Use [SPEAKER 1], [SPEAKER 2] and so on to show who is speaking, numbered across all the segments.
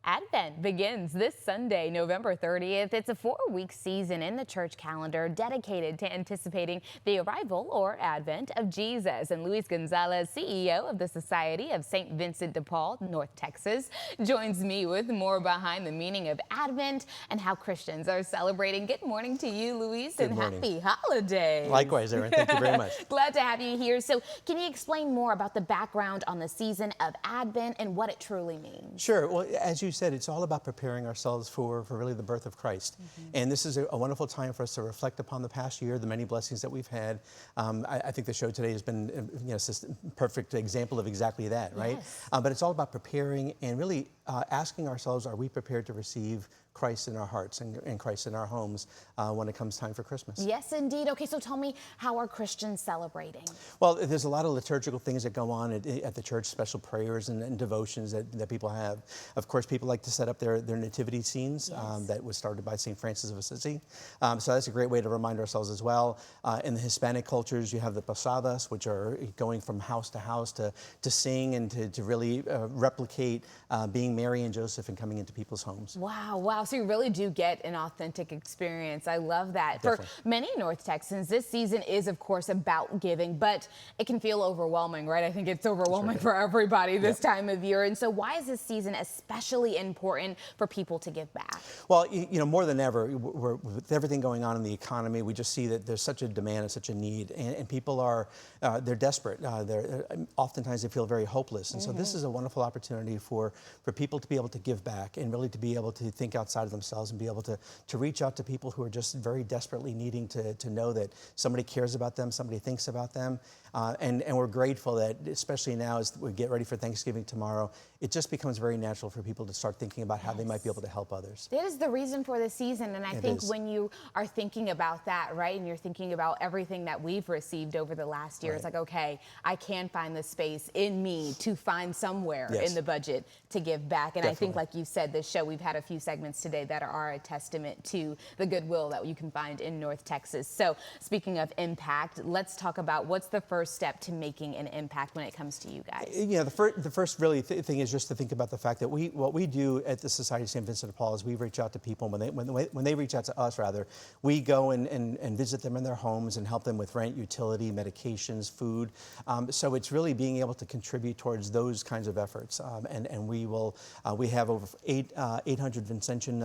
[SPEAKER 1] Advent begins this Sunday, November 30th. It's a 4-week season in the church calendar dedicated to anticipating the arrival or advent of Jesus. And Luis Gonzalez, CEO of the Society of St. Vincent de Paul, North Texas, joins me with more behind the meaning of Advent and how Christians are celebrating. Good morning to you, Luis, and happy holidays.
[SPEAKER 2] Likewise, Erin. Thank you very much.
[SPEAKER 1] Glad to have you here. So can you explain more about the background on the season of Advent and what it truly means?
[SPEAKER 2] Sure. Well, as you said, it's all about preparing ourselves for really the birth of Christ. And this is a wonderful time for us to reflect upon the past year, the many blessings that we've had. I think the show today has been just a perfect example of exactly that, right?
[SPEAKER 1] Yes.
[SPEAKER 2] But it's all about preparing and really asking ourselves, are we prepared to receive Christ in our hearts and Christ in our homes when it comes time for Christmas?
[SPEAKER 1] Yes, indeed. Okay, so tell me, how are Christians celebrating?
[SPEAKER 2] Well, there's a lot of liturgical things that go on at the church, special prayers and devotions that people have. Of course, people like to set up their nativity scenes.
[SPEAKER 1] Yes.
[SPEAKER 2] That was started by St. Francis of Assisi. So that's a great way to remind ourselves as well. In the Hispanic cultures, you have the posadas, which are going from house to house to sing and to really replicate being Mary and Joseph and coming into people's homes.
[SPEAKER 1] Wow, wow. So you really do get an authentic experience. I love that.
[SPEAKER 2] Definitely.
[SPEAKER 1] For many North Texans, this season is, of course, about giving, but it can feel overwhelming, right? I think it's overwhelming for everybody this time of year. And so why is this season especially important for people to give back?
[SPEAKER 2] Well, more than ever, with everything going on in the economy, we just see that there's such a demand and such a need, and people are, they're desperate. Oftentimes they feel very hopeless. And so this is a wonderful opportunity for people to be able to give back and really to be able to think outside of themselves and be able to reach out to people who are just very desperately needing to know that somebody cares about them, somebody thinks about them. And we're grateful that, especially now as we get ready for Thanksgiving tomorrow, it just becomes very natural for people to start thinking about how they might be able to help others.
[SPEAKER 1] That is the reason for the season, and I think when you are thinking about that, right, and you're thinking about everything that we've received over the last year, it's like, okay, I can find the space in me to find somewhere in the budget to give back. And I think, like you said, this show, we've had a few segments today that are a testament to the goodwill that you can find in North Texas. So speaking of impact, let's talk about what's the first step to making an impact when it comes to you guys.
[SPEAKER 2] The first really thing is just to think about the fact that what we do at the Society of St. Vincent de Paul is we reach out to people. When they reach out to us, rather, we go and visit them in their homes and help them with rent, utility, medications, food. So it's really being able to contribute towards those kinds of efforts. And we have over 800 Vincentian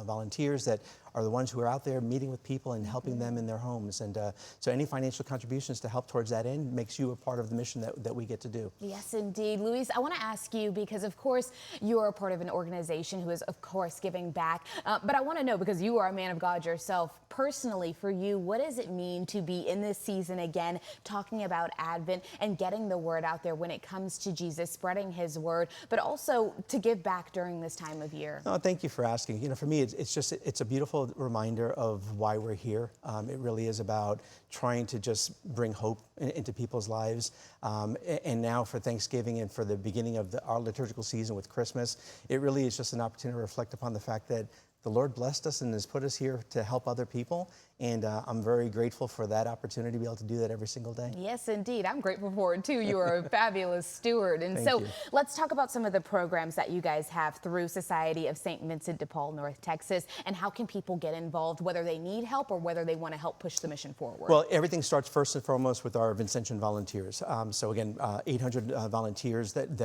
[SPEAKER 2] volunteers that are the ones who are out there meeting with people and helping them in their homes. And so any financial contributions to help towards that end makes you a part of the mission that we get to do.
[SPEAKER 1] Yes, indeed. Luis, I want to ask you, because of course you are a part of an organization who is of course giving back, but I want to know, because you are a man of God yourself, personally for you, what does it mean to be in this season again, talking about Advent and getting the word out there when it comes to Jesus, spreading his word, but also to give back during this time of year?
[SPEAKER 2] Oh, thank you for asking. For me, it's a beautiful reminder of why we're here. It really is about trying to just bring hope into people's lives. And now for Thanksgiving and for the beginning of our liturgical season with Christmas, it really is just an opportunity to reflect upon the fact that the Lord blessed us and has put us here to help other people. And I'm very grateful for that opportunity to be able to do that every single day.
[SPEAKER 1] Yes, indeed. I'm grateful for it, too. You are a fabulous steward. And so let's talk about some of the programs that you guys have through Society of St. Vincent de Paul, North Texas, and how can people get involved, whether they need help or whether they want to help push the mission forward?
[SPEAKER 2] Well, everything starts first and foremost with our Vincentian volunteers. So again, 800 volunteers that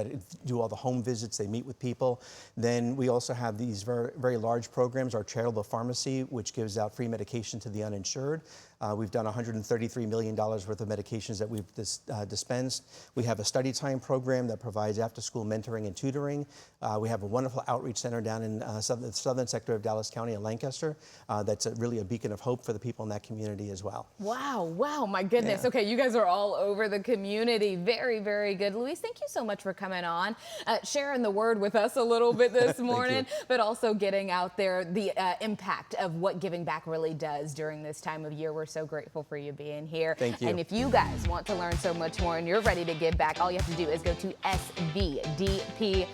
[SPEAKER 2] do all the home visits. They meet with people. Then we also have these very, very large programs, our charitable pharmacy, which gives out free medication to the uninsured. We've done $133 million worth of medications that we've dispensed. We have a study time program that provides after-school mentoring and tutoring. We have a wonderful outreach center down in the southern sector of Dallas County in Lancaster. That's really a beacon of hope for the people in that community as well.
[SPEAKER 1] Wow, wow, my goodness. Okay, you guys are all over the community. Very, very good. Luis, thank you so much for coming on, sharing the word with us a little bit this morning, but also getting out there the impact of what giving back really does during this time of year. We're so grateful for you being here.
[SPEAKER 2] Thank you.
[SPEAKER 1] And if you guys want to learn so much more and you're ready to give back, all you have to do is go to svdpdallas.org.